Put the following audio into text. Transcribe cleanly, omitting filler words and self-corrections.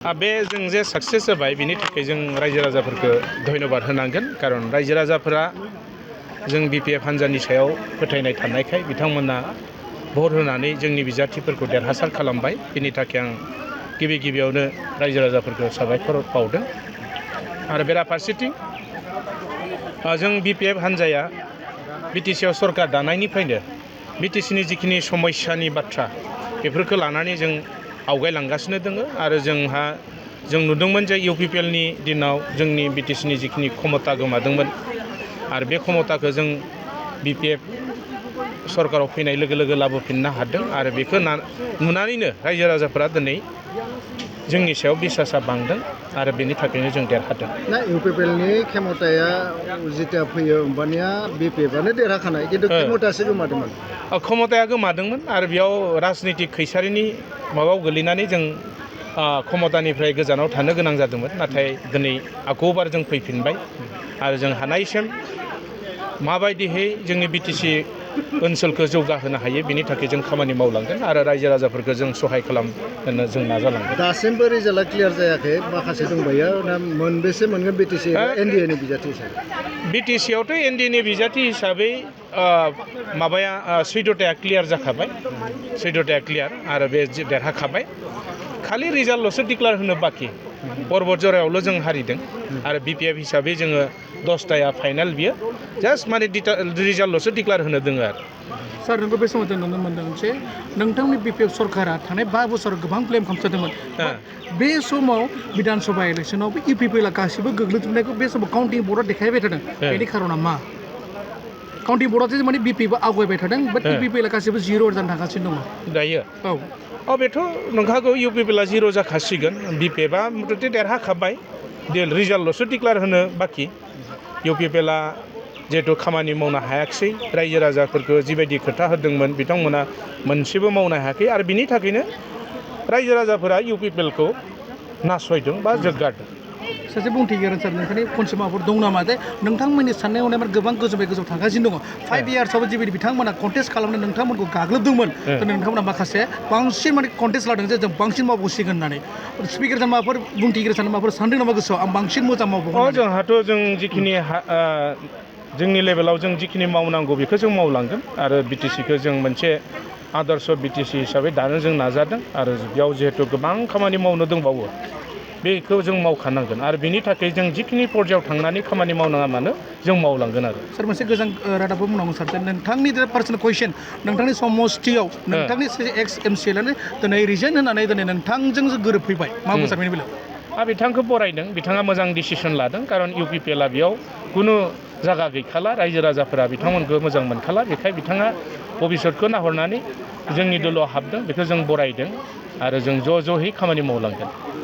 बे जों जे साक्सेस जाबाय बिनि थाखाय जों रायजो राजाफोरखौ धन्यबाद होनांगोन कारन रायजो राजाफोरा जों बिपिएफ हान्जानि सायाव फोथायनाय थानायखाय बिथांमोना भट होनानै जोंनि बिजाथिफोरखौ देरहासार खालामबाय बिनि थाखाय आं गिबियावनो रायजो राजाफोरखौ साबायखर बावदों आरो बेराफारसेथिं जों बिपिएफ हान्जाया बिटिसिआव सरकार दानायनिफ्रायनो बिटिसिनि जिखिनि समस्यानि बाथ्रा बेफोरखौ लानानै जों आवगायलांगासिनो दङ आरो जों नुदोंमोन जे इउपिपिएलनि दिनाव जोंनि बिटिसिनि जिखिनि क्षमता गोमादोंमोन आरो बे क्षमताखौ जों बिपिएफ सरकाराव फैनाय लोगो लोगो लाबोफिननो हादों आरो बेखौ नुनानैनो रायजो राजाफोरा दिनै जोंनि सायाव बिसासा बांदों आरो बेनि थाखायनो जों देरहादों। ना इउपिपिएलनि क्षमताया जितिया फैयो होमबानिया बिपिएफआनो देरहाखानाय खिन्थु क्षमतायासो गोमादोंमोन। क्षमताया गोमादोंमोन आरो बेयाव राजनितिक खैसारिनि माबायाव गोलैनानै जों क्षमतानिफ्राय गोजानाव थानो गोनां जादोंमोन नाथाय दिनै आगोबार जों फैफिनबाय आरो जों हानायसिम माबायदिहै जोंनि बिटिसि ओनसोलखौ जौगाहोनो हायो बिनि थाखाय जों खामानि मावलांगोन आरो रायजो राजाफोरखौ जों सहाय खालामनो जों नाजालांगोन। दासिमबो रिजाल्टआ क्लियार जायाखै माखासे दंबायो ना मोनबेसे मोनगोन बिटिसि एनडिएनि बिजाथि हिसाबै? बिटिसिआवथ' एनडिएनि बिजाथि हिसाबै माबाया 14थाया क्लियार जाखाबाय 14थाया क्लियार आरो बे देरहाखाबाय खालि रिजाल्टल'सो डिक्लेयार होनो बाखि परबत जरायावल' जों हारिदों आरो बिपिएफ हिसाबै जोङो 10थाया फाइनाल बियो जास्ट माने रिजाल्टल'सो डिक्लेयार होनो दोङो आरो। सार नोंखौ बे समाव जों नुनो मोनदों जे नोंथांनि बिपिएफ सरकारा थांनाय 5 बोसोराव गोबां ब्लेम खालामजादोंमोन बे समाव बिधान सभा इलेक्सनाव इउपिपिएलआ गासिबो गोग्लैजोबनायखौ बे समाव काउन्टिं बर्डआ देखायबाय थादों बेनि खारना मा? काउन्टिं बर्डआ माने बिपिएफआ आवगायबाय थादों बाट इउपिपिएलआ गासिबो जिर' जानो थांगासिनो दङ दायो। औ बेथ' नंखागौ इउपिपिएलआ जिर' जाखासिगोन बिपिएफआ मथथे देरहाखाबाय रिजाल्टल'सो डिक्लेयार होनो बाखि इउपिपिएलआ जिहेतु खामानि मावनो हायाखिसै रायजो राजाफोरखौ जिबायदि खोथा होदोंमोन बिथांमोना मोनसेबो मावनो हायाखै आरो बिनि थाखायनो रायजो राजाफोरा इउपिपिएलखौ नासयदों बा जोगारदों। सासे बुंथिगिरि सार नोंथांनि फंसे माबाफोर दं नामा जे नोंथांमोननि साननाय हनाय गोबां गोजौ थांगासिनो दङ 5 इयार्सआवबो जिबायदि बिथांमोना कन्टेस्ट खालामनानै नोंथांमोनखौ गाग्लोबदोंमोन नोंथांमोना माखासे बांसिन माने कन्टेस्ट लादों जे जों बांसिन मावबावसिगोन होननानै स्पिकार सान माबाफोर बुंथिगिरि सान माबाफोर सानदों नामा गोसोआव आं बांसिन मोजां मावबावगोन? जोंहाथ' जों जिखिनि जोंनि लेभेलाव जों जिखिनि मावनांगौ बेखौ जों मावलांगोन आरो बिटिसिखौ जों मोनसे आदर्श बिटिसि हिसाबै दानो जों नाजादों आरो बेयाव जिहेतु गोबां खामानि मावनो दंबावो बेखौ जों मावखानांगोन आरो बिनि थाखाय जों जिखिनि पर्यायाव थांनानै खामानि मावनाङा मानो जों मावलांगोन आरो। सार मोनसे गोजान रादाबबो बुंनांगौ सार नोंथांनि पार्सनेल कुइसन नोंथांनि समस्थियाव नोंथांनि एक्स एमसिएलआनो दिनै रिजाइन होनानै दिनै नोंथांजों गोरोबफैबाय मा बुंसार बेनि बेलायाव? बिथांखौ बरायदों बिथाङा मोजां डिसिसन लादों कारन इउपिपिएलआ बेयाव खुनु जायगा गैखाला रायजो राजाफोरा बिथांमोनखौ मोजां मोनखाला बेखाय बिथाङा भबिष्यतखौ नाहरनानै जोंनि दोलोआव हाबदों बेखौ जों बरायदों आरो जों ज'है खामानि मावलांगोन।